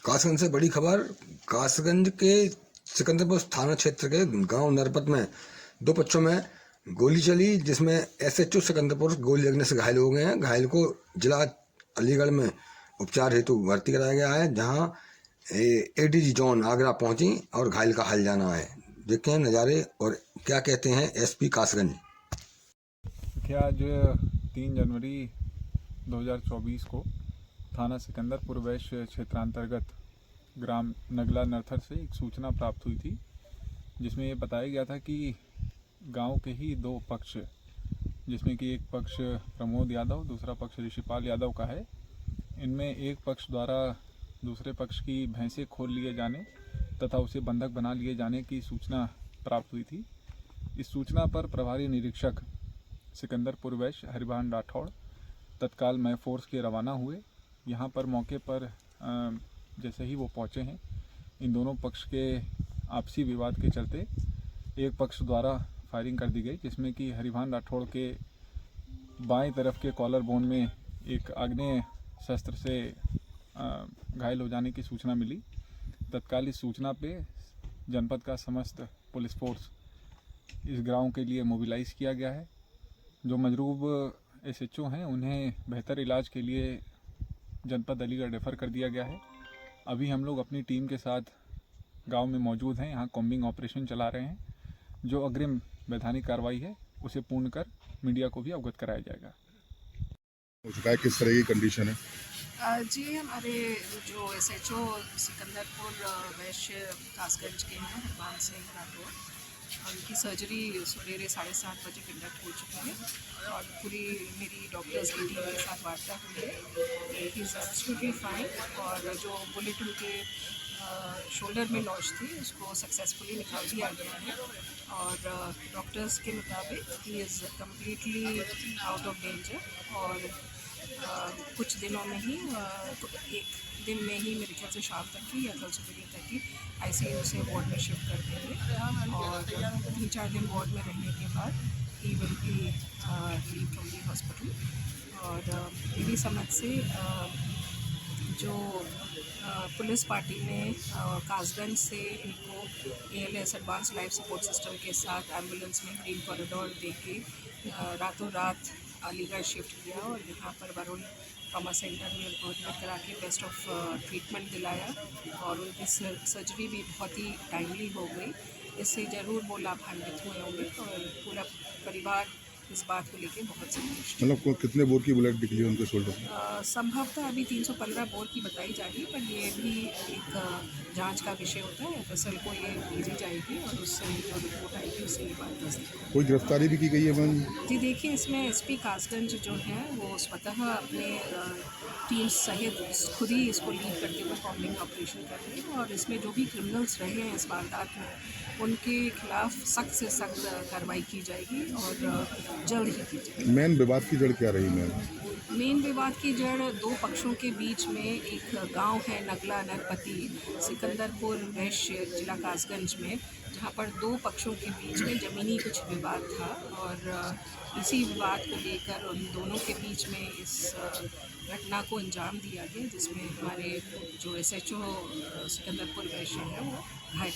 कासगंज से बड़ी खबर। कासगंज के सिकंदरपुर थाना क्षेत्र के गांव नरपत में दो पक्षों में गोली चली, जिसमें एसएचओ सिकंदरपुर गोली लगने से घायल हो गए हैं। घायल को जिला अलीगढ़ में उपचार हेतु भर्ती कराया गया है, जहां एडीजी जोन आगरा पहुंची और घायल का हाल जाना है। देखते हैं नज़ारे और क्या कहते हैं एसपी कासगंज। आज 3 जनवरी 2024 को थाना सिकंदरपुर वैश्य क्षेत्रांतर्गत ग्राम नगला नरथर से एक सूचना प्राप्त हुई थी, जिसमें ये बताया गया था कि गांव के ही दो पक्ष, जिसमें कि एक पक्ष प्रमोद यादव, दूसरा पक्ष ऋषिपाल यादव का है। इनमें एक पक्ष द्वारा दूसरे पक्ष की भैंसें खोल लिए जाने तथा उसे बंधक बना लिए जाने की सूचना प्राप्त हुई थी। इस सूचना पर प्रभारी निरीक्षक सिकंदरपुर वैश्य हरिभान राठौड़ तत्काल मय फोर्स के रवाना हुए। यहाँ पर मौके पर जैसे ही वो पहुँचे हैं, इन दोनों पक्ष के आपसी विवाद के चलते एक पक्ष द्वारा फायरिंग कर दी गई, जिसमें कि हरिभान राठौड़ के बाएं तरफ के कॉलर बोन में एक आग्नेय शस्त्र से घायल हो जाने की सूचना मिली। तत्काल इस सूचना पे जनपद का समस्त पुलिस फोर्स इस गांव के लिए मोबिलाइज़ किया गया है। जो मजरूब एसएचओ हैं, उन्हें बेहतर इलाज के लिए जनपद अलीगढ़ रेफ़र कर दिया गया है। अभी हम लोग अपनी टीम के साथ गांव में मौजूद हैं, यहाँ कॉम्बिंग ऑपरेशन चला रहे हैं। जो अग्रिम वैधानिक कार्रवाई है उसे पूर्ण कर मीडिया को भी अवगत कराया जाएगा। हो चुका है, किस तरह की कंडीशन है? जी, हमारे जो एसएचओ सिकंदरपुर वैश्य कासगंज के हैं हरपाल सिंह राठौर, उनकी सर्जरी सवेरे 7:30 बजे कंडक्ट हो चुकी है और पूरी मेरी डॉक्टर्स की टीम के साथ वार्ता हुई है। ही इज़ एब्सोल्युटली फाइन और जो बुलेट उनके शोल्डर में लॉन्च थी उसको सक्सेसफुली निकाल दिया गया है और डॉक्टर्स के मुताबिक he is completely out of danger और कुछ दिनों में ही एक दिन में ही मेरे ख्याल से शाम तक की या कल सुबह तक की आईसीयू से वार्ड में शिफ्ट कर देंगे और 3-4 दिन वार्ड में रहने के बाद he will be leave from the hospital. और मेरी समझ से जो पुलिस पार्टी ने कासगंज से इनको ALS advance life support system के साथ एम्बुलेंस में ग्रीन कॉरिडोर दे के रातों रात अलीगढ़ शिफ्ट किया और यहाँ पर वरुण ट्रॉमा सेंटर में एडमिट करा के बेस्ट ऑफ ट्रीटमेंट दिलाया और उनकी सर्जरी भी बहुत ही टाइमली हो गई। इससे ज़रूर वो लाभान्वित हुए होंगे और पूरा परिवार इस बात को लेके बहुत संतुष्ट। मतलब कितने बोर की बुलेट निकली उनके शोल्डर में? संभवतः अभी 315 बोर की बताई जाएगी, पर ये भी एक जांच का विषय होता है। एफएसएल को ये भेजी जाएगी और उससे जो रिपोर्ट आएगी उससे ये बात दस देगी। कोई गिरफ्तारी भी की गई है मैम? जी देखिए, इसमें एसपी कासगंज जो है वो स्वतः अपने टीम सहित खुद ही इसको लीड करते हुए कॉम्बिंग ऑपरेशन कर रहे हैं और इसमें जो भी क्रिमिनल्स रहे हैं इस वारदात में उनके खिलाफ सख्त से सख्त कार्रवाई की जाएगी और जल्द ही की जाएगी। मेन विवाद की जड़ क्या रही मैम? मेन विवाद की जड़ दो पक्षों के बीच में एक गांव है नगला नरपति सिकंदरपुर वैश्य जिला कासगंज में, जहां पर दो पक्षों के बीच में ज़मीनी कुछ विवाद था और इसी विवाद को लेकर उन दोनों के बीच में इस घटना को अंजाम दिया गया, जिसमें हमारे जो एसएचओ सिकंदरपुर वैश्य है वो घायल।